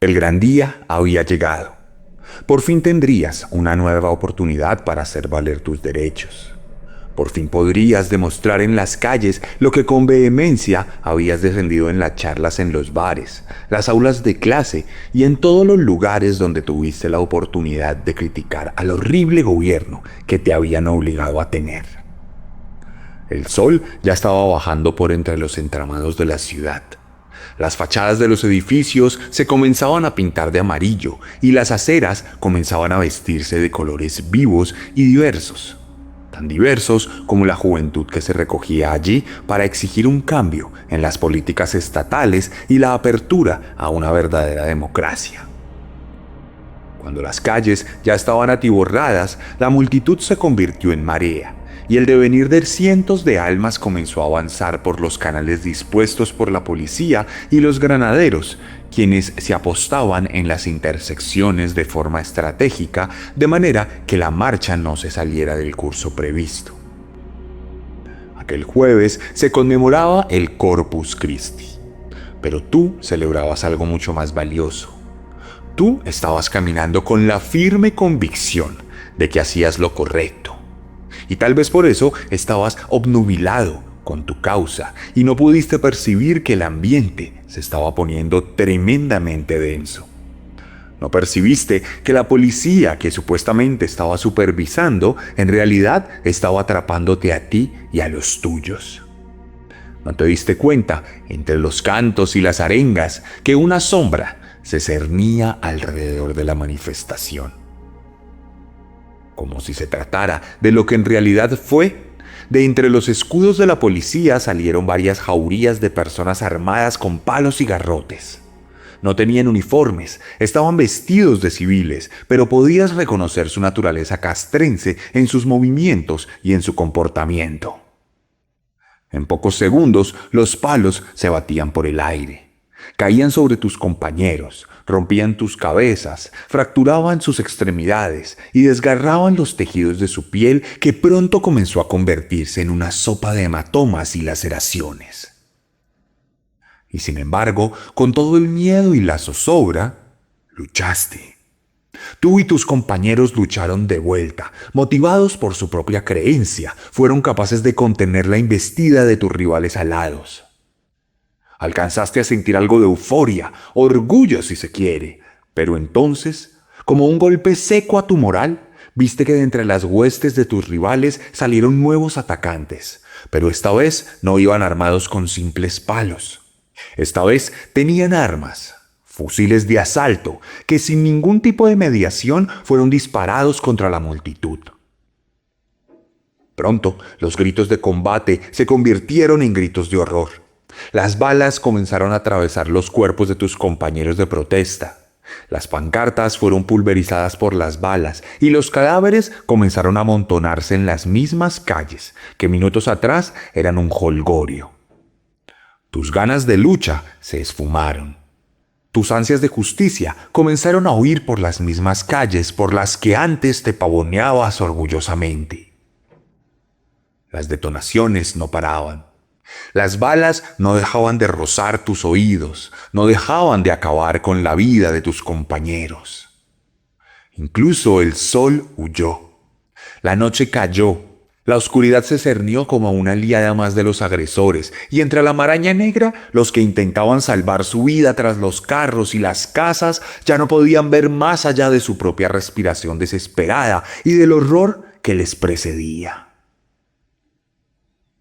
El gran día había llegado. Por fin tendrías una nueva oportunidad para hacer valer tus derechos. Por fin podrías demostrar en las calles lo que con vehemencia habías defendido en las charlas en los bares, las aulas de clase y en todos los lugares donde tuviste la oportunidad de criticar al horrible gobierno que te habían obligado a tener. El sol ya estaba bajando por entre los entramados de la ciudad. Las fachadas de los edificios se comenzaban a pintar de amarillo y las aceras comenzaban a vestirse de colores vivos y diversos. Tan diversos como la juventud que se recogía allí para exigir un cambio en las políticas estatales y la apertura a una verdadera democracia. Cuando las calles ya estaban atiborradas, la multitud se convirtió en marea, y el devenir de cientos de almas comenzó a avanzar por los canales dispuestos por la policía y los granaderos, quienes se apostaban en las intersecciones de forma estratégica, de manera que la marcha no se saliera del curso previsto. Aquel jueves se conmemoraba el Corpus Christi, pero tú celebrabas algo mucho más valioso. Tú estabas caminando con la firme convicción de que hacías lo correcto. Y tal vez por eso estabas obnubilado con tu causa y no pudiste percibir que el ambiente se estaba poniendo tremendamente denso. No percibiste que la policía que supuestamente estaba supervisando en realidad estaba atrapándote a ti y a los tuyos. No te diste cuenta, entre los cantos y las arengas, que una sombra se cernía alrededor de la manifestación. Como si se tratara de lo que en realidad fue. De entre los escudos de la policía salieron varias jaurías de personas armadas con palos y garrotes. No tenían uniformes, estaban vestidos de civiles, pero podías reconocer su naturaleza castrense en sus movimientos y en su comportamiento. En pocos segundos, los palos se batían por el aire. Caían sobre tus compañeros, rompían tus cabezas, fracturaban sus extremidades y desgarraban los tejidos de su piel, que pronto comenzó a convertirse en una sopa de hematomas y laceraciones. Y sin embargo, con todo el miedo y la zozobra, luchaste. Tú y tus compañeros lucharon de vuelta, motivados por su propia creencia, fueron capaces de contener la embestida de tus rivales alados. Alcanzaste a sentir algo de euforia, orgullo si se quiere, pero entonces, como un golpe seco a tu moral, viste que de entre las huestes de tus rivales salieron nuevos atacantes, pero esta vez no iban armados con simples palos. Esta vez tenían armas, fusiles de asalto, que sin ningún tipo de mediación fueron disparados contra la multitud. Pronto, los gritos de combate se convirtieron en gritos de horror. Las balas comenzaron a atravesar los cuerpos de tus compañeros de protesta. Las pancartas fueron pulverizadas por las balas y los cadáveres comenzaron a amontonarse en las mismas calles que minutos atrás eran un jolgorio. Tus ganas de lucha se esfumaron. Tus ansias de justicia comenzaron a huir por las mismas calles por las que antes te pavoneabas orgullosamente. Las detonaciones no paraban. Las balas no dejaban de rozar tus oídos, no dejaban de acabar con la vida de tus compañeros. Incluso el sol huyó. La noche cayó. La oscuridad se cernió como una aliada más de los agresores, y entre la maraña negra, los que intentaban salvar su vida tras los carros y las casas ya no podían ver más allá de su propia respiración desesperada y del horror que les precedía.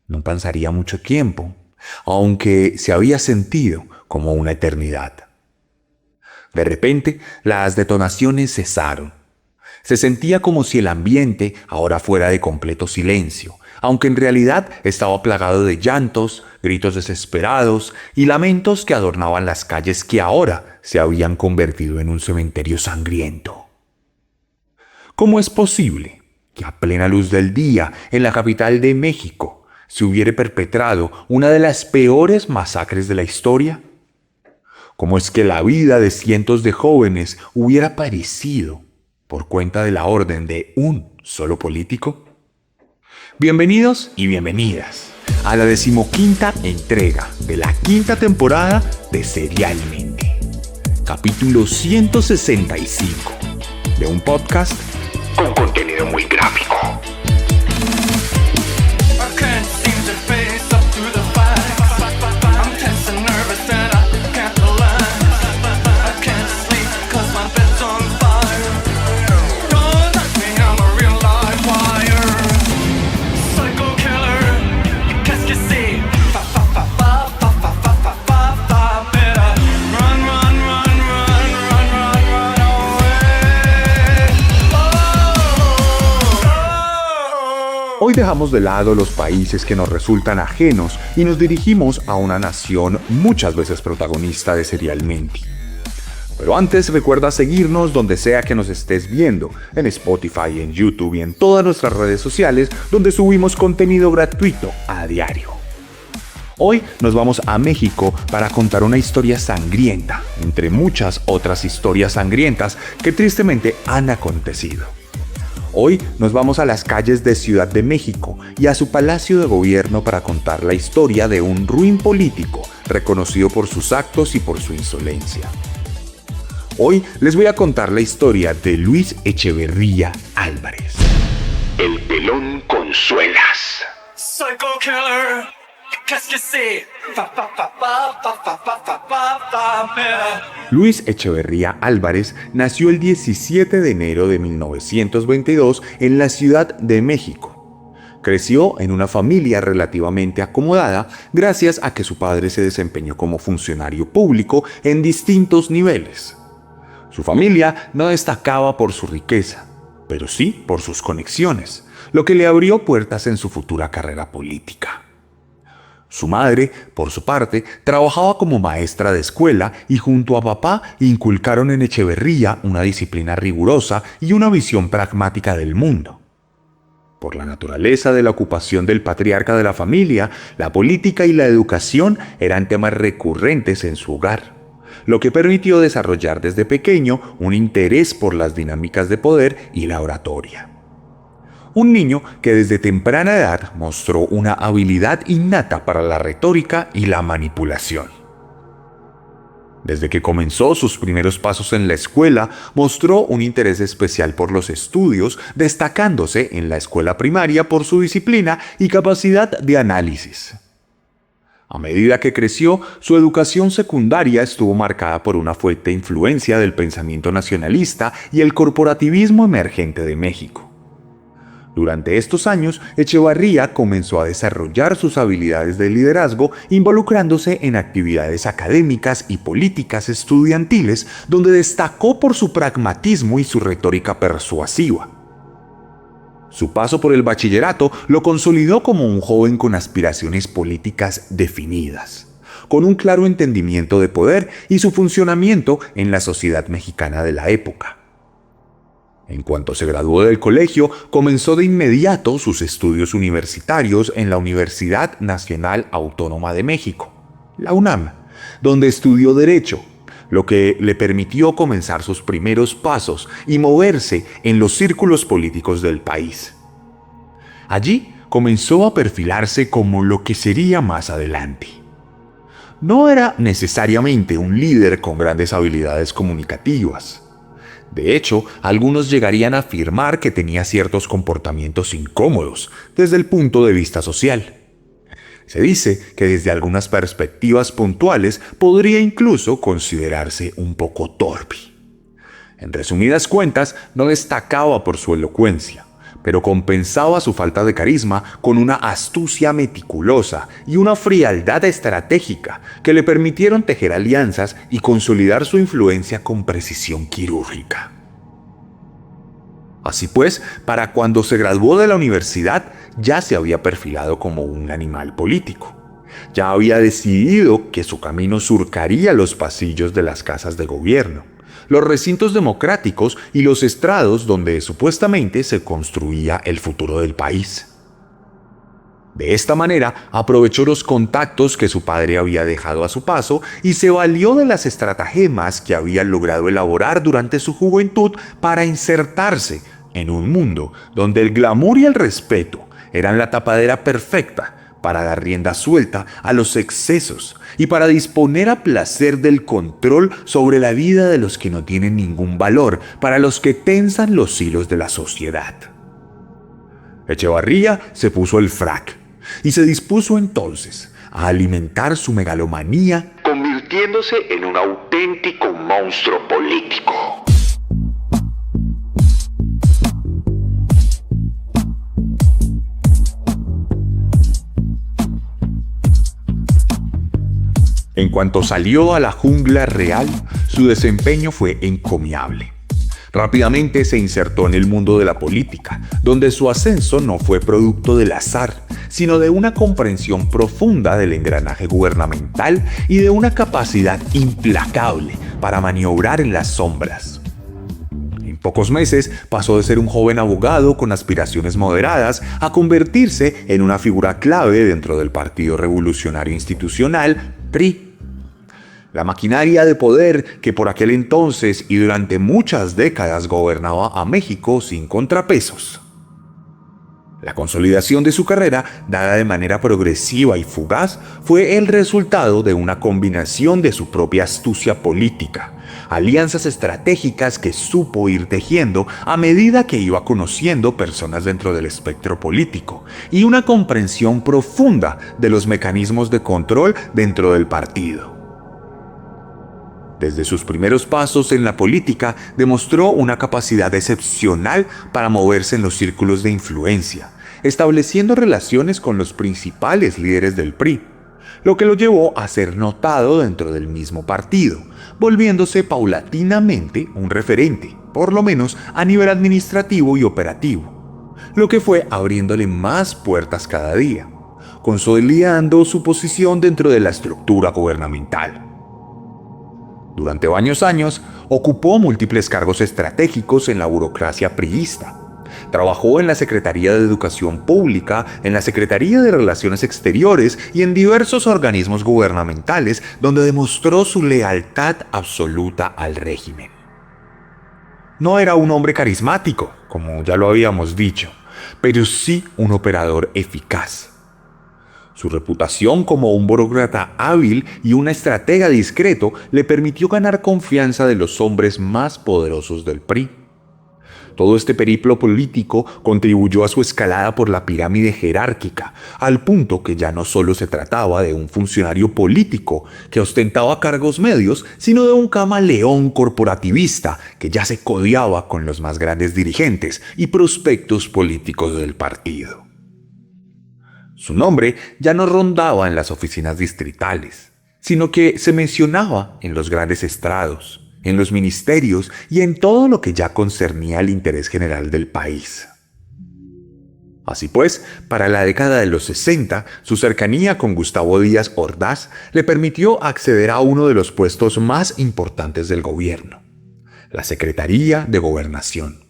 No pasaría mucho tiempo, aunque se había sentido como una eternidad. De repente, las detonaciones cesaron. Se sentía como si el ambiente ahora fuera de completo silencio, aunque en realidad estaba plagado de llantos, gritos desesperados y lamentos que adornaban las calles que ahora se habían convertido en un cementerio sangriento. ¿Cómo es posible que a plena luz del día, en la capital de México, se hubiera perpetrado una de las peores masacres de la historia? ¿Cómo es que la vida de cientos de jóvenes hubiera perecido por cuenta de la orden de un solo político? Bienvenidos y bienvenidas a la 15ª entrega de la 5ª temporada de Serialmente. capítulo 165 de un podcast con contenido muy gráfico. Hoy dejamos de lado los países que nos resultan ajenos y nos dirigimos a una nación muchas veces protagonista de Serialmente. Pero antes recuerda seguirnos donde sea que nos estés viendo, en Spotify, en YouTube y en todas nuestras redes sociales donde subimos contenido gratuito a diario. Hoy nos vamos a México para contar una historia sangrienta, entre muchas otras historias sangrientas que tristemente han acontecido. Hoy nos vamos a las calles de Ciudad de México y a su palacio de gobierno para contar la historia de un ruin político reconocido por sus actos y por su insolencia. Hoy les voy a contar la historia de Luis Echeverría Álvarez. El pelón Consuelas. Psycho Killer. Luis Echeverría Álvarez nació el 17 de enero de 1922 en la Ciudad de México. Creció en una familia relativamente acomodada gracias a que su padre se desempeñó como funcionario público en distintos niveles. Su familia no destacaba por su riqueza, pero sí por sus conexiones, lo que le abrió puertas en su futura carrera política. Su madre, por su parte, trabajaba como maestra de escuela y junto a papá inculcaron en Echeverría una disciplina rigurosa y una visión pragmática del mundo. Por la naturaleza de la ocupación del patriarca de la familia, la política y la educación eran temas recurrentes en su hogar, lo que permitió desarrollar desde pequeño un interés por las dinámicas de poder y la oratoria. Un niño que desde temprana edad mostró una habilidad innata para la retórica y la manipulación. Desde que comenzó sus primeros pasos en la escuela, mostró un interés especial por los estudios, destacándose en la escuela primaria por su disciplina y capacidad de análisis. A medida que creció, su educación secundaria estuvo marcada por una fuerte influencia del pensamiento nacionalista y el corporativismo emergente de México. Durante estos años, Echeverría comenzó a desarrollar sus habilidades de liderazgo involucrándose en actividades académicas y políticas estudiantiles, donde destacó por su pragmatismo y su retórica persuasiva. Su paso por el bachillerato lo consolidó como un joven con aspiraciones políticas definidas, con un claro entendimiento de poder y su funcionamiento en la sociedad mexicana de la época. En cuanto se graduó del colegio, comenzó de inmediato sus estudios universitarios en la Universidad Nacional Autónoma de México, la UNAM, donde estudió Derecho, lo que le permitió comenzar sus primeros pasos y moverse en los círculos políticos del país. Allí comenzó a perfilarse como lo que sería más adelante. No era necesariamente un líder con grandes habilidades comunicativas. De hecho, algunos llegarían a afirmar que tenía ciertos comportamientos incómodos desde el punto de vista social. Se dice que desde algunas perspectivas puntuales podría incluso considerarse un poco torpe. En resumidas cuentas, no destacaba por su elocuencia, pero compensaba su falta de carisma con una astucia meticulosa y una frialdad estratégica que le permitieron tejer alianzas y consolidar su influencia con precisión quirúrgica. Así pues, para cuando se graduó de la universidad, ya se había perfilado como un animal político. Ya había decidido que su camino surcaría los pasillos de las casas de gobierno, los recintos democráticos y los estrados donde supuestamente se construía el futuro del país. De esta manera, aprovechó los contactos que su padre había dejado a su paso y se valió de las estratagemas que había logrado elaborar durante su juventud para insertarse en un mundo donde el glamour y el respeto eran la tapadera perfecta para dar rienda suelta a los excesos y para disponer a placer del control sobre la vida de los que no tienen ningún valor, para los que tensan los hilos de la sociedad. Echevarría se puso el frac y se dispuso entonces a alimentar su megalomanía, convirtiéndose en un auténtico monstruo político. En cuanto salió a la jungla real, su desempeño fue encomiable. Rápidamente se insertó en el mundo de la política, donde su ascenso no fue producto del azar, sino de una comprensión profunda del engranaje gubernamental y de una capacidad implacable para maniobrar en las sombras. En pocos meses pasó de ser un joven abogado con aspiraciones moderadas a convertirse en una figura clave dentro del Partido Revolucionario Institucional, PRI. La maquinaria de poder que por aquel entonces y durante muchas décadas gobernaba a México sin contrapesos. La consolidación de su carrera, dada de manera progresiva y fugaz, fue el resultado de una combinación de su propia astucia política, alianzas estratégicas que supo ir tejiendo a medida que iba conociendo personas dentro del espectro político, y una comprensión profunda de los mecanismos de control dentro del partido. Desde sus primeros pasos en la política, demostró una capacidad excepcional para moverse en los círculos de influencia, estableciendo relaciones con los principales líderes del PRI, lo que lo llevó a ser notado dentro del mismo partido, volviéndose paulatinamente un referente, por lo menos a nivel administrativo y operativo, lo que fue abriéndole más puertas cada día, consolidando su posición dentro de la estructura gubernamental. Durante varios años, ocupó múltiples cargos estratégicos en la burocracia priista. Trabajó en la Secretaría de Educación Pública, en la Secretaría de Relaciones Exteriores y en diversos organismos gubernamentales donde demostró su lealtad absoluta al régimen. No era un hombre carismático, como ya lo habíamos dicho, pero sí un operador eficaz. Su reputación como un burócrata hábil y un estratega discreto le permitió ganar confianza de los hombres más poderosos del PRI. Todo este periplo político contribuyó a su escalada por la pirámide jerárquica, al punto que ya no solo se trataba de un funcionario político que ostentaba cargos medios, sino de un camaleón corporativista que ya se codeaba con los más grandes dirigentes y prospectos políticos del partido. Su nombre ya no rondaba en las oficinas distritales, sino que se mencionaba en los grandes estrados, en los ministerios y en todo lo que ya concernía al interés general del país. Así pues, para la década de los 60, su cercanía con Gustavo Díaz Ordaz le permitió acceder a uno de los puestos más importantes del gobierno, la Secretaría de Gobernación,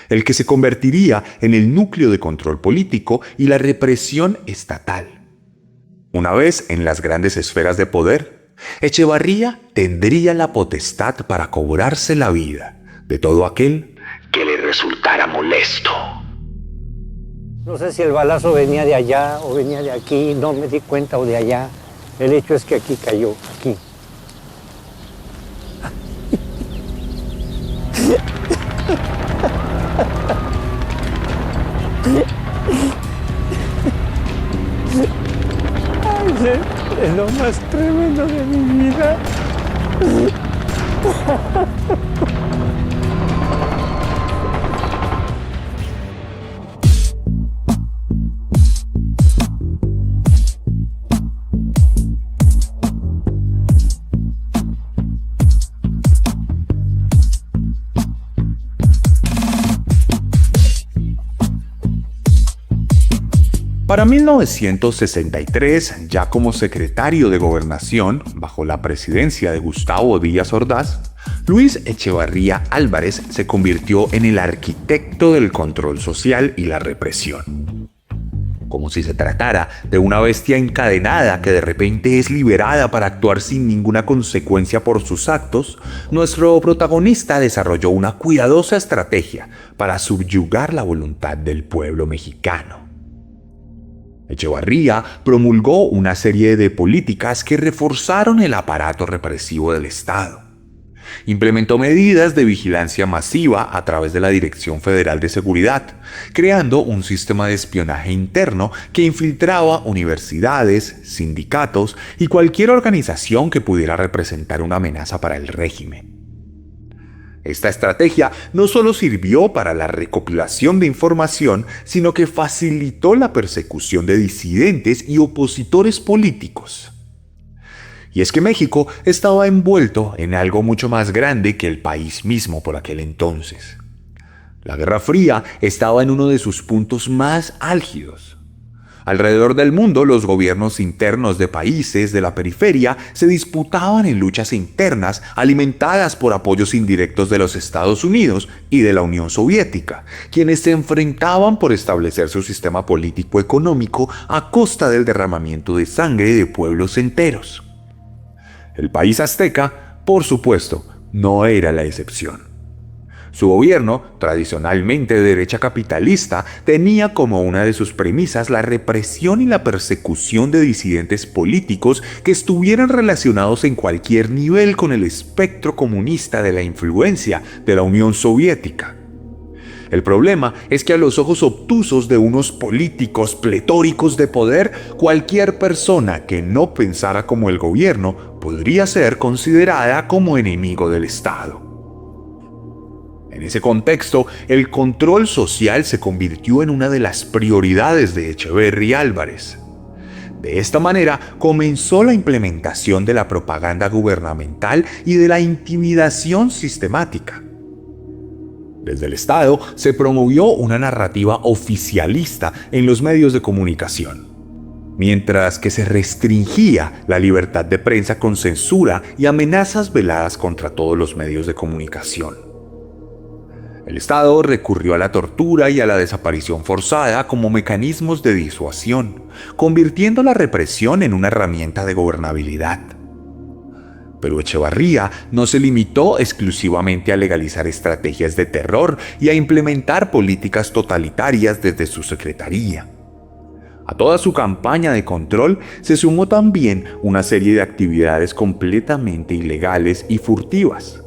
el que se convertiría en el núcleo de control político y la represión estatal. Una vez en las grandes esferas de poder, Echevarría tendría la potestad para cobrarse la vida de todo aquel que le resultara molesto. No sé si el balazo venía de allá o venía de aquí, no me di cuenta, o de allá. El hecho es que aquí cayó, aquí. Ay, es lo más tremendo de mi vida. Para 1963, ya como secretario de Gobernación, bajo la presidencia de Gustavo Díaz Ordaz, Luis Echevarría Álvarez se convirtió en el arquitecto del control social y la represión. Como si se tratara de una bestia encadenada que de repente es liberada para actuar sin ninguna consecuencia por sus actos, nuestro protagonista desarrolló una cuidadosa estrategia para subyugar la voluntad del pueblo mexicano. Echevarría promulgó una serie de políticas que reforzaron el aparato represivo del Estado. Implementó medidas de vigilancia masiva a través de la Dirección Federal de Seguridad, creando un sistema de espionaje interno que infiltraba universidades, sindicatos y cualquier organización que pudiera representar una amenaza para el régimen. Esta estrategia no solo sirvió para la recopilación de información, sino que facilitó la persecución de disidentes y opositores políticos. Y es que México estaba envuelto en algo mucho más grande que el país mismo por aquel entonces. La Guerra Fría estaba en uno de sus puntos más álgidos. Alrededor del mundo, los gobiernos internos de países de la periferia se disputaban en luchas internas alimentadas por apoyos indirectos de los Estados Unidos y de la Unión Soviética, quienes se enfrentaban por establecer su sistema político-económico a costa del derramamiento de sangre de pueblos enteros. El país azteca, por supuesto, no era la excepción. Su gobierno, tradicionalmente de derecha capitalista, tenía como una de sus premisas la represión y la persecución de disidentes políticos que estuvieran relacionados en cualquier nivel con el espectro comunista de la influencia de la Unión Soviética. El problema es que a los ojos obtusos de unos políticos pletóricos de poder, cualquier persona que no pensara como el gobierno podría ser considerada como enemigo del Estado. En ese contexto, el control social se convirtió en una de las prioridades de Echeverri Álvarez. De esta manera, comenzó la implementación de la propaganda gubernamental y de la intimidación sistemática. Desde el Estado se promovió una narrativa oficialista en los medios de comunicación, mientras que se restringía la libertad de prensa con censura y amenazas veladas contra todos los medios de comunicación. El Estado recurrió a la tortura y a la desaparición forzada como mecanismos de disuasión, convirtiendo la represión en una herramienta de gobernabilidad. Pero Echevarría no se limitó exclusivamente a legalizar estrategias de terror y a implementar políticas totalitarias desde su secretaría. A toda su campaña de control se sumó también una serie de actividades completamente ilegales y furtivas,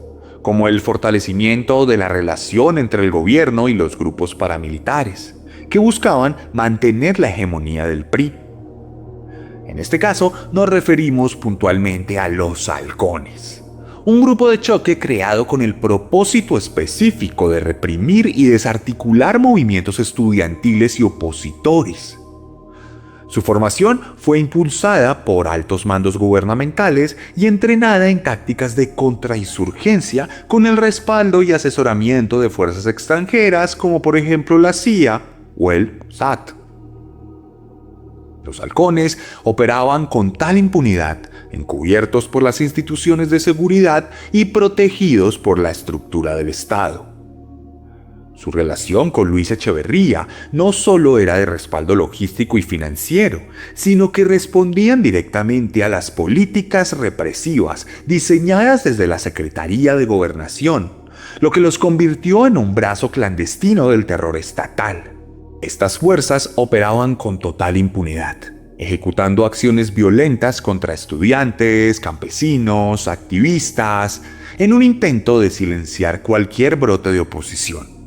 como el fortalecimiento de la relación entre el gobierno y los grupos paramilitares, que buscaban mantener la hegemonía del PRI. En este caso, nos referimos puntualmente a los halcones, un grupo de choque creado con el propósito específico de reprimir y desarticular movimientos estudiantiles y opositores. Su formación fue impulsada por altos mandos gubernamentales y entrenada en tácticas de contrainsurgencia con el respaldo y asesoramiento de fuerzas extranjeras como por ejemplo la CIA o el SAT. Los halcones operaban con tal impunidad, encubiertos por las instituciones de seguridad y protegidos por la estructura del Estado. Su relación con Luis Echeverría no solo era de respaldo logístico y financiero, sino que respondían directamente a las políticas represivas diseñadas desde la Secretaría de Gobernación, lo que los convirtió en un brazo clandestino del terror estatal. Estas fuerzas operaban con total impunidad, ejecutando acciones violentas contra estudiantes, campesinos, activistas, en un intento de silenciar cualquier brote de oposición.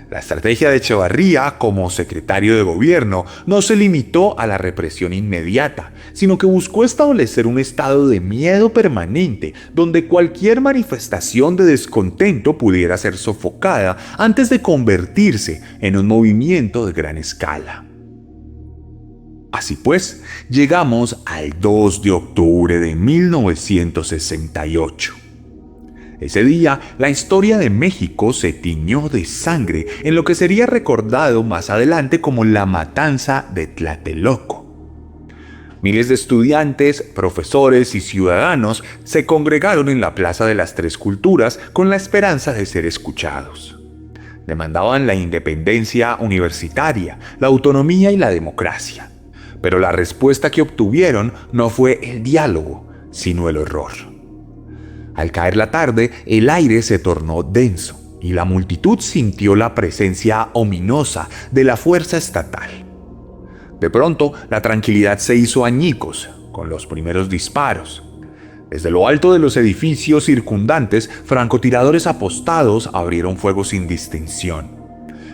La estrategia de Echevarría como secretario de gobierno no se limitó a la represión inmediata, sino que buscó establecer un estado de miedo permanente donde cualquier manifestación de descontento pudiera ser sofocada antes de convertirse en un movimiento de gran escala. Así pues, llegamos al 2 de octubre de 1968. Ese día, la historia de México se tiñó de sangre en lo que sería recordado más adelante como la matanza de Tlatelolco. Miles de estudiantes, profesores y ciudadanos se congregaron en la Plaza de las Tres Culturas con la esperanza de ser escuchados. Demandaban la independencia universitaria, la autonomía y la democracia. Pero la respuesta que obtuvieron no fue el diálogo, sino el horror. Al caer la tarde, el aire se tornó denso y la multitud sintió la presencia ominosa de la fuerza estatal. De pronto, la tranquilidad se hizo añicos con los primeros disparos. Desde lo alto de los edificios circundantes, francotiradores apostados abrieron fuego sin distinción.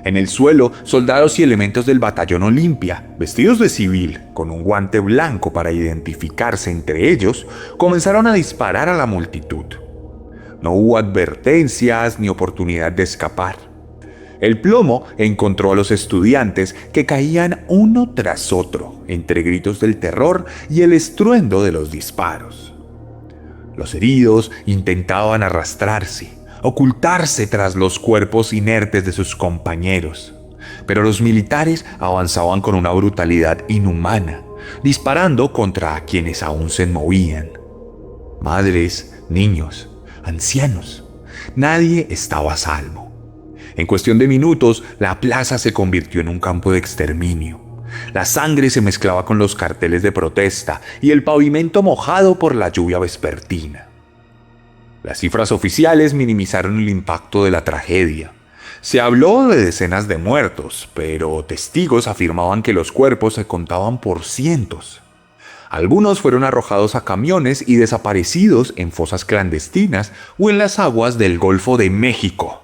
En el suelo, soldados y elementos del batallón Olimpia, vestidos de civil, con un guante blanco para identificarse entre ellos, comenzaron a disparar a la multitud. No hubo advertencias ni oportunidad de escapar. El plomo encontró a los estudiantes que caían uno tras otro, entre gritos del terror y el estruendo de los disparos. Los heridos intentaban arrastrarse, ocultarse tras los cuerpos inertes de sus compañeros, pero los militares avanzaban con una brutalidad inhumana, disparando contra quienes aún se movían. Madres, niños, ancianos, nadie estaba a salvo. En cuestión de minutos, la plaza se convirtió en un campo de exterminio. La sangre se mezclaba con los carteles de protesta y el pavimento mojado por la lluvia vespertina. Las cifras oficiales minimizaron el impacto de la tragedia. Se habló de decenas de muertos, pero testigos afirmaban que los cuerpos se contaban por cientos. Algunos fueron arrojados a camiones y desaparecidos en fosas clandestinas o en las aguas del Golfo de México.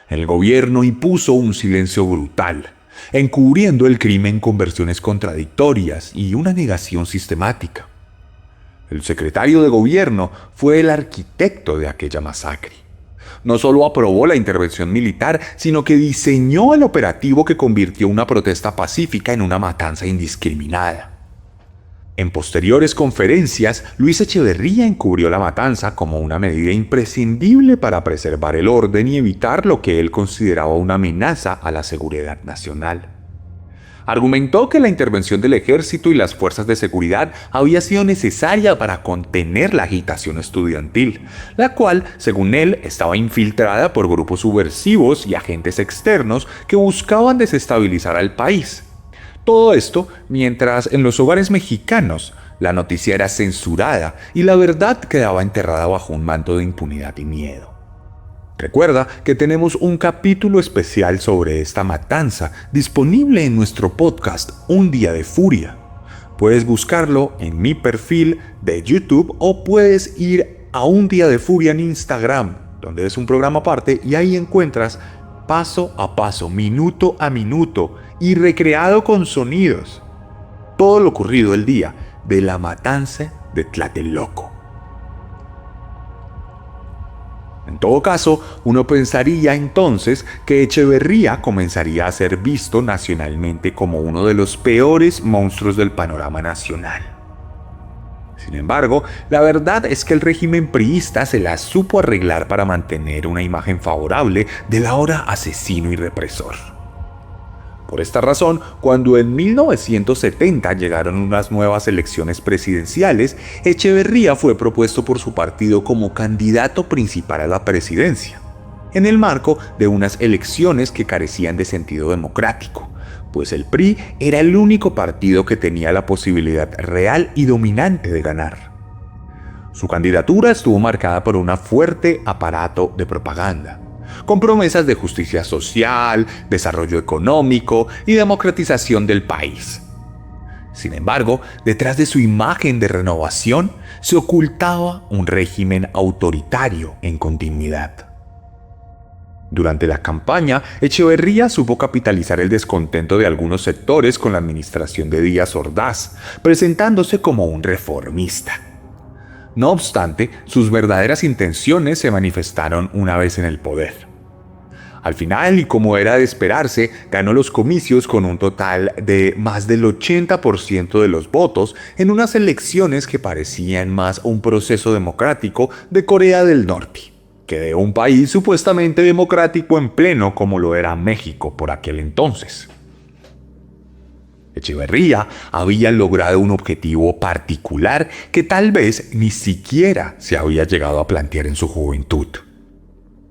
El gobierno impuso un silencio brutal, encubriendo el crimen con versiones contradictorias y una negación sistemática. El secretario de gobierno fue el arquitecto de aquella masacre. No solo aprobó la intervención militar, sino que diseñó el operativo que convirtió una protesta pacífica en una matanza indiscriminada. En posteriores conferencias, Luis Echeverría encubrió la matanza como una medida imprescindible para preservar el orden y evitar lo que él consideraba una amenaza a la seguridad nacional. Argumentó que la intervención del ejército y las fuerzas de seguridad había sido necesaria para contener la agitación estudiantil, la cual, según él, estaba infiltrada por grupos subversivos y agentes externos que buscaban desestabilizar al país. Todo esto mientras en los hogares mexicanos la noticia era censurada y la verdad quedaba enterrada bajo un manto de impunidad y miedo. Recuerda que tenemos un capítulo especial sobre esta matanza disponible en nuestro podcast Un Día de Furia. Puedes buscarlo en mi perfil de YouTube o puedes ir a Un Día de Furia en Instagram, donde es un programa aparte y ahí encuentras paso a paso, minuto a minuto y recreado con sonidos, todo lo ocurrido el día de la matanza de Tlatelolco. En todo caso, uno pensaría entonces que Echeverría comenzaría a ser visto nacionalmente como uno de los peores monstruos del panorama nacional. Sin embargo, la verdad es que el régimen priista se la supo arreglar para mantener una imagen favorable del ahora asesino y represor. Por esta razón, cuando en 1970 llegaron unas nuevas elecciones presidenciales, Echeverría fue propuesto por su partido como candidato principal a la presidencia, en el marco de unas elecciones que carecían de sentido democrático, pues el PRI era el único partido que tenía la posibilidad real y dominante de ganar. Su candidatura estuvo marcada por un fuerte aparato de propaganda, con promesas de justicia social, desarrollo económico y democratización del país. Sin embargo, detrás de su imagen de renovación se ocultaba un régimen autoritario en continuidad. Durante la campaña, Echeverría supo capitalizar el descontento de algunos sectores con la administración de Díaz Ordaz, presentándose como un reformista. No obstante, sus verdaderas intenciones se manifestaron una vez en el poder. Al final, y como era de esperarse, ganó los comicios con un total de más del 80% de los votos en unas elecciones que parecían más un proceso democrático de Corea del Norte que de un país supuestamente democrático en pleno como lo era México por aquel entonces. Echeverría había logrado un objetivo particular que tal vez ni siquiera se había llegado a plantear en su juventud.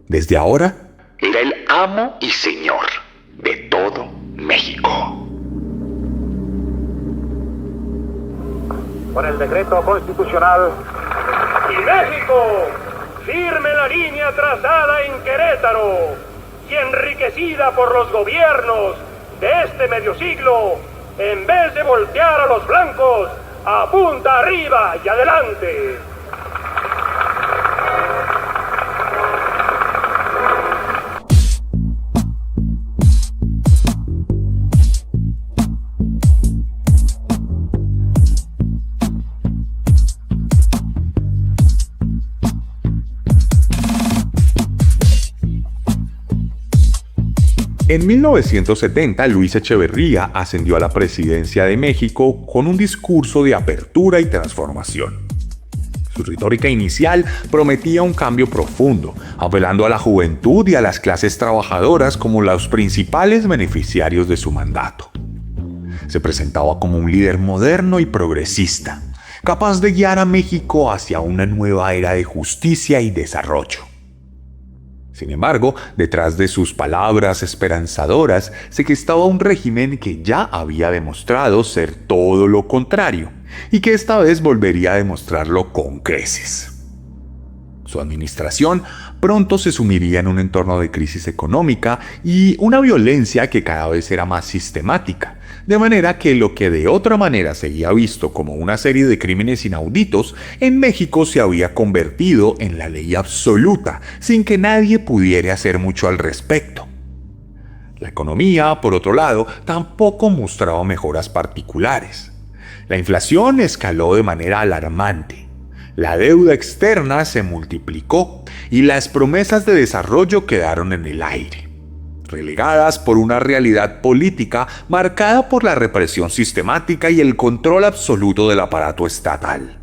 Desde ahora, era el amo y señor de todo México. Por el decreto constitucional y México, firme la línea trazada en Querétaro y enriquecida por los gobiernos de este medio siglo, en vez de voltear a los blancos, apunta arriba y adelante. En 1970, Luis Echeverría ascendió a la presidencia de México con un discurso de apertura y transformación. Su retórica inicial prometía un cambio profundo, apelando a la juventud y a las clases trabajadoras como los principales beneficiarios de su mandato. Se presentaba como un líder moderno y progresista, capaz de guiar a México hacia una nueva era de justicia y desarrollo. Sin embargo, detrás de sus palabras esperanzadoras se gestaba un régimen que ya había demostrado ser todo lo contrario, y que esta vez volvería a demostrarlo con creces. Su administración pronto se sumiría en un entorno de crisis económica y una violencia que cada vez era más sistemática, de manera que lo que de otra manera sería visto como una serie de crímenes inauditos, en México se había convertido en la ley absoluta, sin que nadie pudiera hacer mucho al respecto. La economía, por otro lado, tampoco mostraba mejoras particulares. La inflación escaló de manera alarmante. La deuda externa se multiplicó y las promesas de desarrollo quedaron en el aire, relegadas por una realidad política marcada por la represión sistemática y el control absoluto del aparato estatal.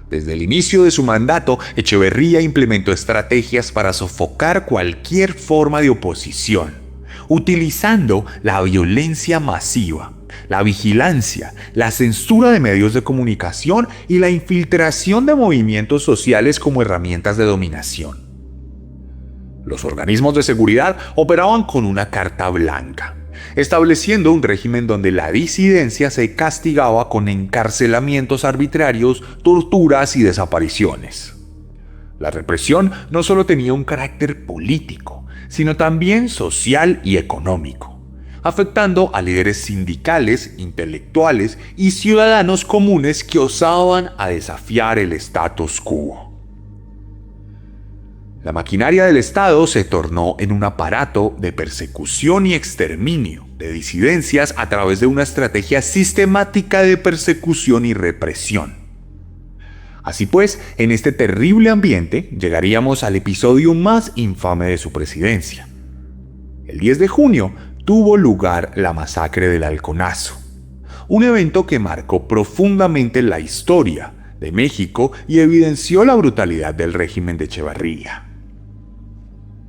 Desde el inicio de su mandato, Echeverría implementó estrategias para sofocar cualquier forma de oposición, utilizando la violencia masiva, la vigilancia, la censura de medios de comunicación y la infiltración de movimientos sociales como herramientas de dominación. Los organismos de seguridad operaban con una carta blanca, estableciendo un régimen donde la disidencia se castigaba con encarcelamientos arbitrarios, torturas y desapariciones. La represión no solo tenía un carácter político, sino también social y económico, afectando a líderes sindicales, intelectuales y ciudadanos comunes que osaban a desafiar el status quo. La maquinaria del Estado se tornó en un aparato de persecución y exterminio de disidencias a través de una estrategia sistemática de persecución y represión. Así pues, en este terrible ambiente llegaríamos al episodio más infame de su presidencia. El 10 de junio tuvo lugar la masacre del Halconazo, un evento que marcó profundamente la historia de México y evidenció la brutalidad del régimen de Echeverría.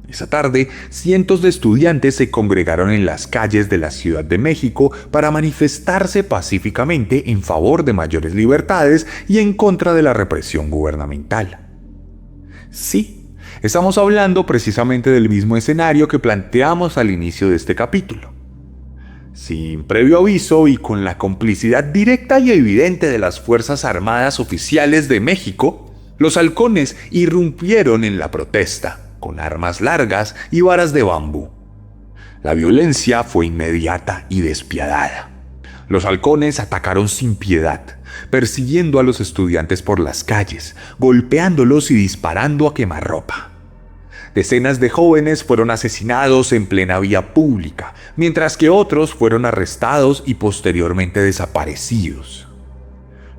Esa tarde, cientos de estudiantes se congregaron en las calles de la Ciudad de México para manifestarse pacíficamente en favor de mayores libertades y en contra de la represión gubernamental. Sí, estamos hablando precisamente del mismo escenario que planteamos al inicio de este capítulo. Sin previo aviso y con la complicidad directa y evidente de las Fuerzas Armadas Oficiales de México, los halcones irrumpieron en la protesta, con armas largas y varas de bambú. La violencia fue inmediata y despiadada. Los halcones atacaron sin piedad, persiguiendo a los estudiantes por las calles, golpeándolos y disparando a quemarropa. Decenas de jóvenes fueron asesinados en plena vía pública, mientras que otros fueron arrestados y posteriormente desaparecidos.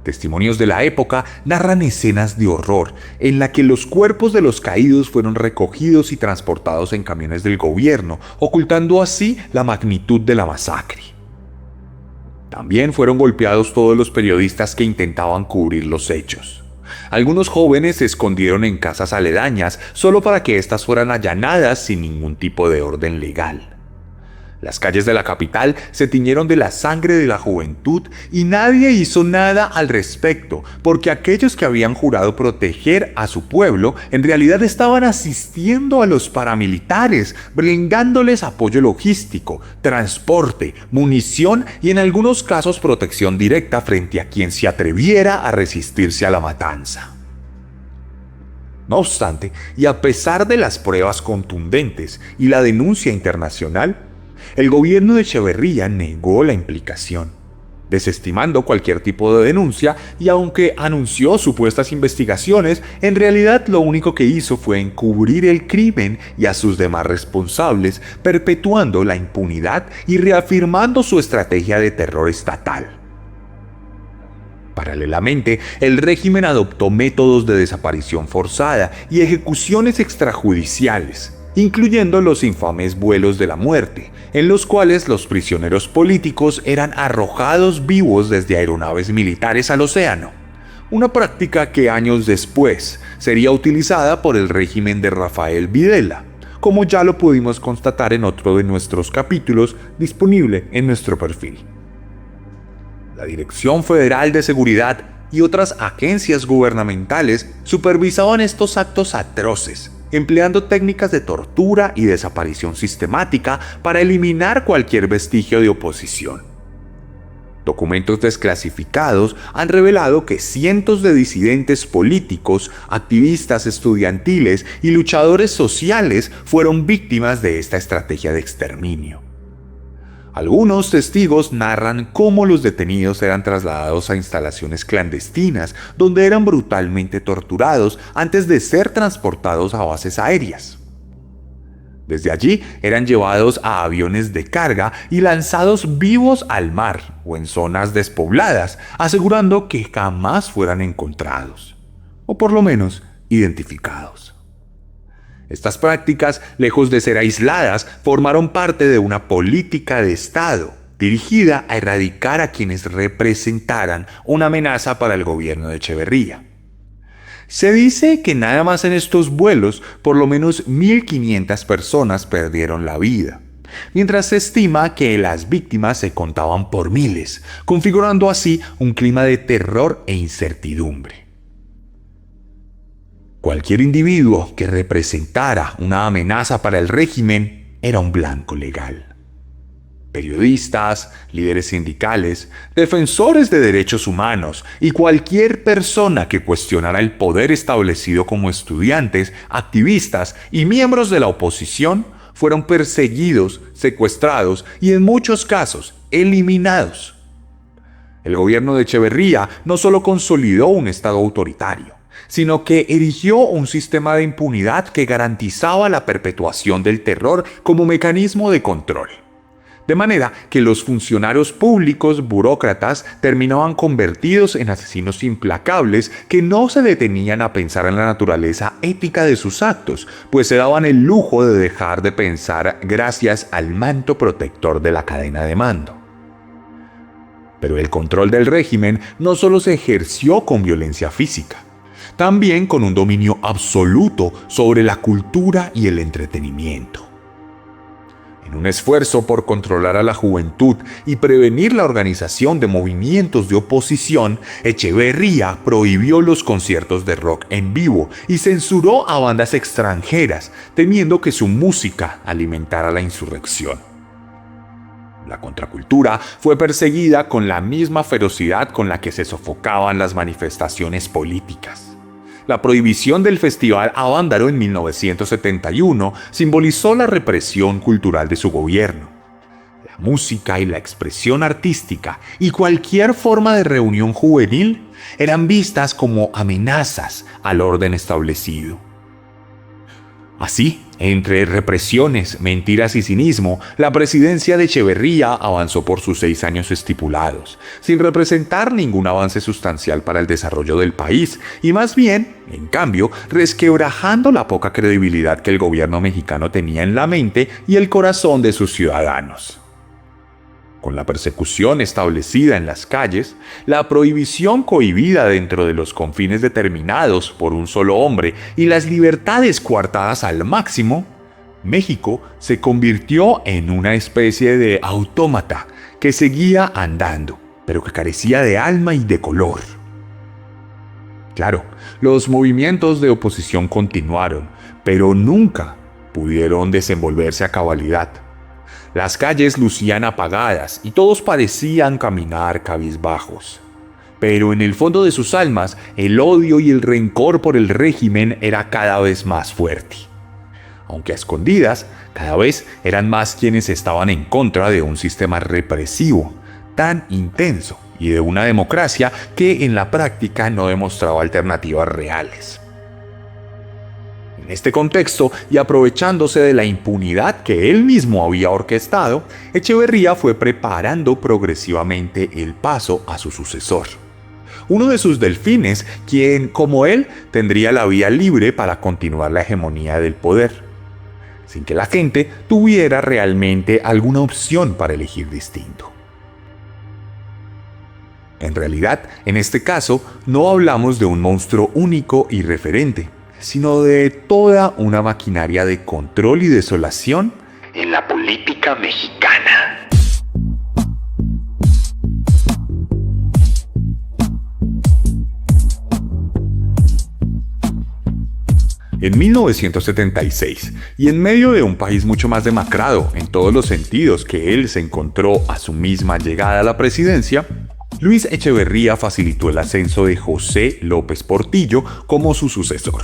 Testimonios de la época narran escenas de horror en la que los cuerpos de los caídos fueron recogidos y transportados en camiones del gobierno, ocultando así la magnitud de la masacre. También fueron golpeados todos los periodistas que intentaban cubrir los hechos. Algunos jóvenes se escondieron en casas aledañas solo para que éstas fueran allanadas sin ningún tipo de orden legal. Las calles de la capital se tiñeron de la sangre de la juventud y nadie hizo nada al respecto, porque aquellos que habían jurado proteger a su pueblo en realidad estaban asistiendo a los paramilitares, brindándoles apoyo logístico, transporte, munición y en algunos casos protección directa frente a quien se atreviera a resistirse a la matanza. No obstante, y a pesar de las pruebas contundentes y la denuncia internacional, el gobierno de Echeverría negó la implicación, desestimando cualquier tipo de denuncia, y aunque anunció supuestas investigaciones, en realidad lo único que hizo fue encubrir el crimen y a sus demás responsables, perpetuando la impunidad y reafirmando su estrategia de terror estatal. Paralelamente, el régimen adoptó métodos de desaparición forzada y ejecuciones extrajudiciales, incluyendo los infames vuelos de la muerte, en los cuales los prisioneros políticos eran arrojados vivos desde aeronaves militares al océano, una práctica que años después sería utilizada por el régimen de Rafael Videla, como ya lo pudimos constatar en otro de nuestros capítulos disponible en nuestro perfil. La Dirección Federal de Seguridad y otras agencias gubernamentales supervisaban estos actos atroces, empleando técnicas de tortura y desaparición sistemática para eliminar cualquier vestigio de oposición. Documentos desclasificados han revelado que cientos de disidentes políticos, activistas estudiantiles y luchadores sociales fueron víctimas de esta estrategia de exterminio. Algunos testigos narran cómo los detenidos eran trasladados a instalaciones clandestinas, donde eran brutalmente torturados antes de ser transportados a bases aéreas. Desde allí eran llevados a aviones de carga y lanzados vivos al mar o en zonas despobladas, asegurando que jamás fueran encontrados, o por lo menos identificados. Estas prácticas, lejos de ser aisladas, formaron parte de una política de Estado dirigida a erradicar a quienes representaran una amenaza para el gobierno de Echeverría. Se dice que nada más en estos vuelos, por lo menos 1.500 personas perdieron la vida, mientras se estima que las víctimas se contaban por miles, configurando así un clima de terror e incertidumbre. Cualquier individuo que representara una amenaza para el régimen era un blanco legal. Periodistas, líderes sindicales, defensores de derechos humanos y cualquier persona que cuestionara el poder establecido como estudiantes, activistas y miembros de la oposición fueron perseguidos, secuestrados y en muchos casos eliminados. El gobierno de Echeverría no solo consolidó un Estado autoritario, sino que erigió un sistema de impunidad que garantizaba la perpetuación del terror como mecanismo de control. De manera que los funcionarios públicos burócratas terminaban convertidos en asesinos implacables que no se detenían a pensar en la naturaleza ética de sus actos, pues se daban el lujo de dejar de pensar gracias al manto protector de la cadena de mando. Pero el control del régimen no solo se ejerció con violencia física, también con un dominio absoluto sobre la cultura y el entretenimiento. En un esfuerzo por controlar a la juventud y prevenir la organización de movimientos de oposición, Echeverría prohibió los conciertos de rock en vivo y censuró a bandas extranjeras, temiendo que su música alimentara la insurrección. La contracultura fue perseguida con la misma ferocidad con la que se sofocaban las manifestaciones políticas. La prohibición del Festival Avándaro en 1971 simbolizó la represión cultural de su gobierno. La música y la expresión artística y cualquier forma de reunión juvenil eran vistas como amenazas al orden establecido. Así, entre represiones, mentiras y cinismo, la presidencia de Echeverría avanzó por sus 6 años estipulados, sin representar ningún avance sustancial para el desarrollo del país, y más bien, en cambio, resquebrajando la poca credibilidad que el gobierno mexicano tenía en la mente y el corazón de sus ciudadanos. Con la persecución establecida en las calles, la prohibición cohibida dentro de los confines determinados por un solo hombre y las libertades coartadas al máximo, México se convirtió en una especie de autómata que seguía andando, pero que carecía de alma y de color. Claro, los movimientos de oposición continuaron, pero nunca pudieron desenvolverse a cabalidad. Las calles lucían apagadas y todos parecían caminar cabizbajos. Pero en el fondo de sus almas, el odio y el rencor por el régimen era cada vez más fuerte. aunque a escondidas, cada vez eran más quienes estaban en contra de un sistema represivo tan intenso y de una democracia que en la práctica no demostraba alternativas reales. En este contexto, y aprovechándose de la impunidad que él mismo había orquestado, Echeverría fue preparando progresivamente el paso a su sucesor. Uno de sus delfines, quien, como él, tendría la vía libre para continuar la hegemonía del poder, sin que la gente tuviera realmente alguna opción para elegir distinto. En realidad, en este caso, no hablamos de un monstruo único y referente, sino de toda una maquinaria de control y desolación en la política mexicana. En 1976, y en medio de un país mucho más demacrado en todos los sentidos que él se encontró a su misma llegada a la presidencia, Luis Echeverría facilitó el ascenso de José López Portillo como su sucesor.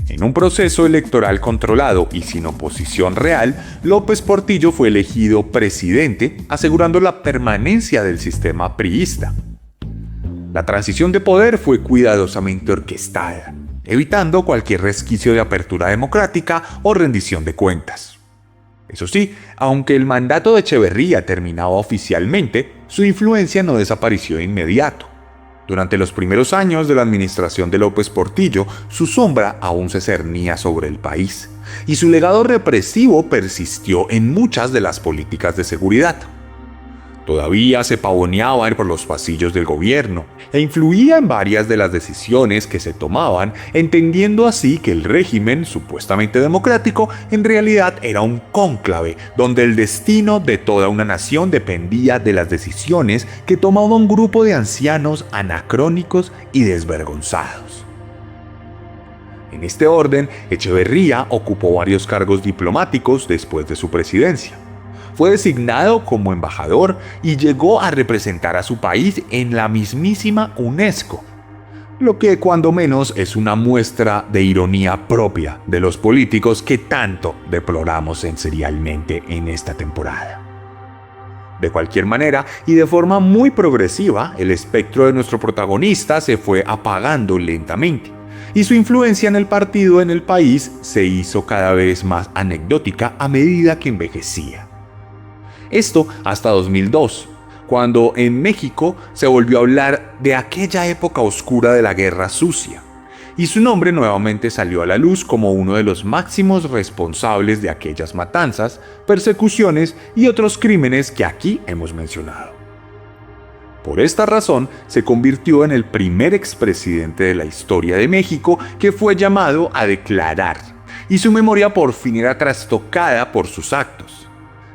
En un proceso electoral controlado y sin oposición real, López Portillo fue elegido presidente, asegurando la permanencia del sistema priista. La transición de poder fue cuidadosamente orquestada, evitando cualquier resquicio de apertura democrática o rendición de cuentas. Eso sí, aunque el mandato de Echeverría terminaba oficialmente, su influencia no desapareció de inmediato. Durante los primeros años de la administración de López Portillo, su sombra aún se cernía sobre el país, y su legado represivo persistió en muchas de las políticas de seguridad. Todavía se pavoneaba por los pasillos del gobierno e influía en varias de las decisiones que se tomaban, entendiendo así que el régimen, supuestamente democrático, en realidad era un cónclave donde el destino de toda una nación dependía de las decisiones que tomaba un grupo de ancianos anacrónicos y desvergonzados. En este orden, Echeverría ocupó varios cargos diplomáticos después de su presidencia. Fue designado como embajador y llegó a representar a su país en la mismísima UNESCO, lo que cuando menos es una muestra de ironía propia de los políticos que tanto deploramos serialmente en esta temporada. De cualquier manera, y de forma muy progresiva, el espectro de nuestro protagonista se fue apagando lentamente, y su influencia en el partido en el país se hizo cada vez más anecdótica a medida que envejecía. Esto hasta 2002, cuando en México se volvió a hablar de aquella época oscura de la Guerra Sucia, y su nombre nuevamente salió a la luz como uno de los máximos responsables de aquellas matanzas, persecuciones y otros crímenes que aquí hemos mencionado. Por esta razón, se convirtió en el primer expresidente de la historia de México que fue llamado a declarar, y su memoria por fin era trastocada por sus actos.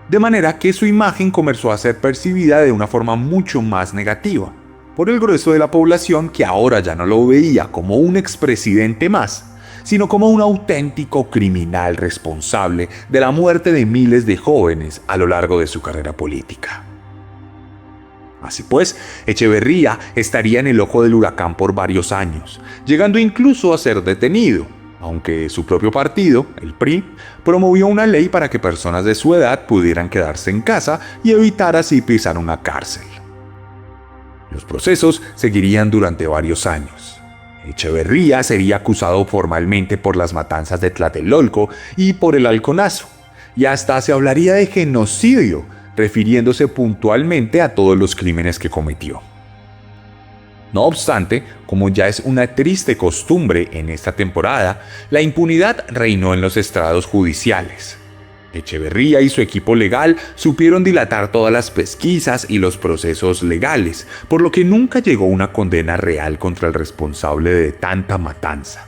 De manera que su imagen comenzó a ser percibida de una forma mucho más negativa, por el grueso de la población que ahora ya no lo veía como un expresidente más, sino como un auténtico criminal responsable de la muerte de miles de jóvenes a lo largo de su carrera política. Así pues, Echeverría estaría en el ojo del huracán por varios años, llegando incluso a ser detenido, aunque su propio partido, el PRI, promovió una ley para que personas de su edad pudieran quedarse en casa y evitar así pisar una cárcel. Los procesos seguirían durante varios años. Echeverría sería acusado formalmente por las matanzas de Tlatelolco y por el Halconazo, y hasta se hablaría de genocidio, refiriéndose puntualmente a todos los crímenes que cometió. No obstante, como ya es una triste costumbre en esta temporada, la impunidad reinó en los estrados judiciales. Echeverría y su equipo legal supieron dilatar todas las pesquisas y los procesos legales, por lo que nunca llegó una condena real contra el responsable de tanta matanza.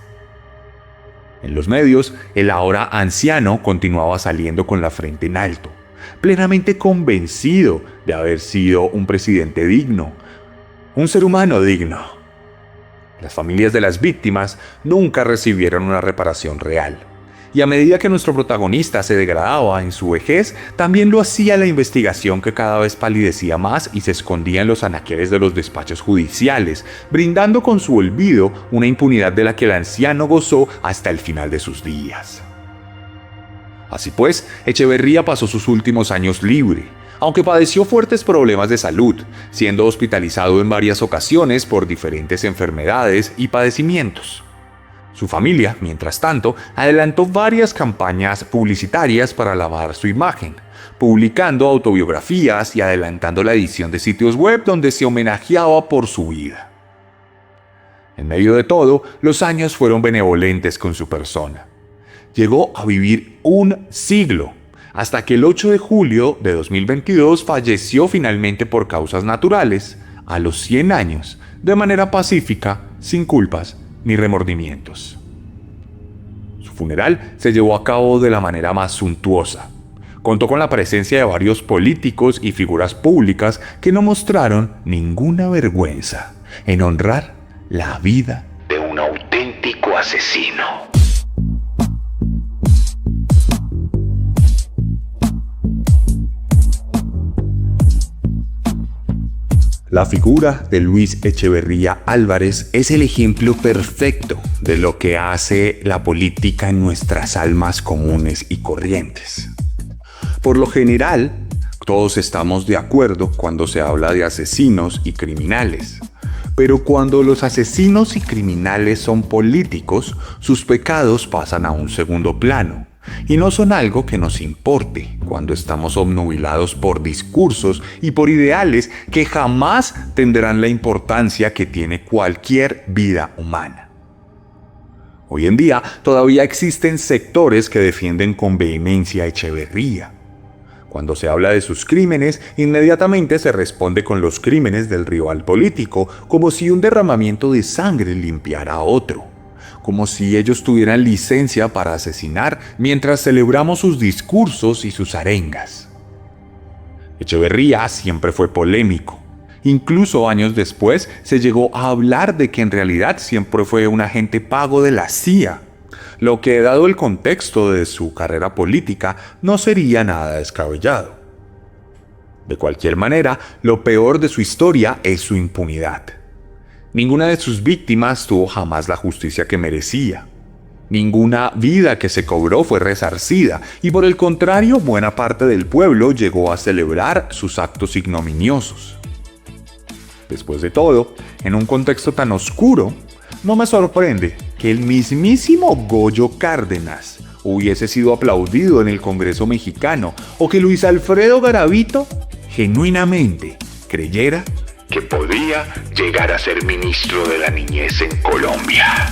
En los medios, el ahora anciano continuaba saliendo con la frente en alto, plenamente convencido de haber sido un presidente digno, un ser humano digno. Las familias de las víctimas nunca recibieron una reparación real. Y a medida que nuestro protagonista se degradaba en su vejez, también lo hacía la investigación que cada vez palidecía más y se escondía en los anaqueles de los despachos judiciales, brindando con su olvido una impunidad de la que el anciano gozó hasta el final de sus días. Así pues, Echeverría pasó sus últimos años libre, aunque padeció fuertes problemas de salud, siendo hospitalizado en varias ocasiones por diferentes enfermedades y padecimientos. Su familia, mientras tanto, adelantó varias campañas publicitarias para lavar su imagen, publicando autobiografías y adelantando la edición de sitios web donde se homenajeaba por su vida. En medio de todo, los años fueron benevolentes con su persona. Llegó a vivir un siglo, hasta que el 8 de julio de 2022 falleció finalmente por causas naturales, a los 100 años, de manera pacífica, sin culpas ni remordimientos. Su funeral se llevó a cabo de la manera más suntuosa. Contó con la presencia de varios políticos y figuras públicas que no mostraron ninguna vergüenza en honrar la vida de un auténtico asesino. La figura de Luis Echeverría Álvarez es el ejemplo perfecto de lo que hace la política en nuestras almas comunes y corrientes. Por lo general, todos estamos de acuerdo cuando se habla de asesinos y criminales. Pero cuando los asesinos y criminales son políticos, sus pecados pasan a un segundo plano. Y no son algo que nos importe cuando estamos obnubilados por discursos y por ideales que jamás tendrán la importancia que tiene cualquier vida humana. Hoy en día todavía existen sectores que defienden con vehemencia a Echeverría. Cuando se habla de sus crímenes, inmediatamente se responde con los crímenes del rival político, como si un derramamiento de sangre limpiara a otro. Como si ellos tuvieran licencia para asesinar mientras celebramos sus discursos y sus arengas. Echeverría siempre fue polémico. Incluso años después se llegó a hablar de que en realidad siempre fue un agente pago de la CIA, lo que, dado el contexto de su carrera política, no sería nada descabellado. De cualquier manera, lo peor de su historia es su impunidad. Ninguna de sus víctimas tuvo jamás la justicia que merecía. Ninguna vida que se cobró fue resarcida y por el contrario, buena parte del pueblo llegó a celebrar sus actos ignominiosos. Después de todo, en un contexto tan oscuro, no me sorprende que el mismísimo Goyo Cárdenas hubiese sido aplaudido en el Congreso mexicano o que Luis Alfredo Garavito genuinamente creyera que podía llegar a ser ministro de la niñez en Colombia.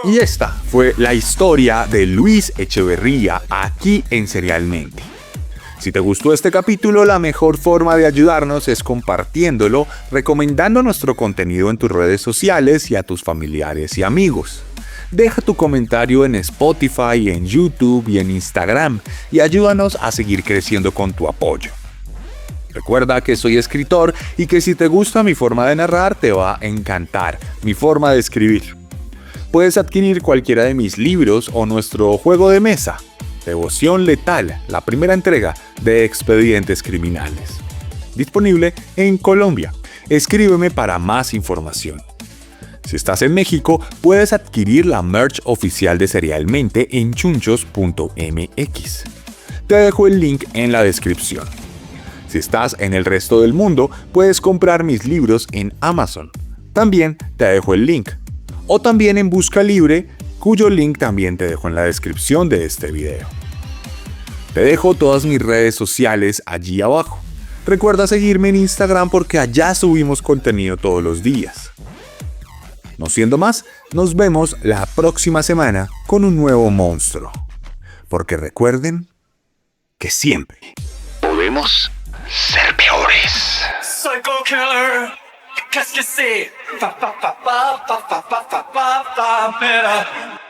Y esta fue la historia de Luis Echeverría aquí en Serialmente. Si te gustó este capítulo, la mejor forma de ayudarnos es compartiéndolo, recomendando nuestro contenido en tus redes sociales y a tus familiares y amigos. Deja tu comentario en Spotify, en YouTube y en Instagram y ayúdanos a seguir creciendo con tu apoyo. Recuerda que soy escritor y que si te gusta mi forma de narrar, te va a encantar mi forma de escribir. Puedes adquirir cualquiera de mis libros o nuestro juego de mesa, Devoción Letal, la primera entrega de Expedientes Criminales. Disponible en Colombia. Escríbeme para más información. Si estás en México, puedes adquirir la merch oficial de Serialmente en chunchos.mx. Te dejo el link en la descripción. Si estás en el resto del mundo, puedes comprar mis libros en Amazon. También te dejo el link. O también en Busca Libre, cuyo link también te dejo en la descripción de este video. Te dejo todas mis redes sociales allí abajo. Recuerda seguirme en Instagram porque allá subimos contenido todos los días. No siendo más, nos vemos la próxima semana con un nuevo monstruo. Porque recuerden que siempre podemos ser peores. Psycho Killer. Qu'est-ce que c'est? Fa fa fa fa fa fa fa fa fa fa.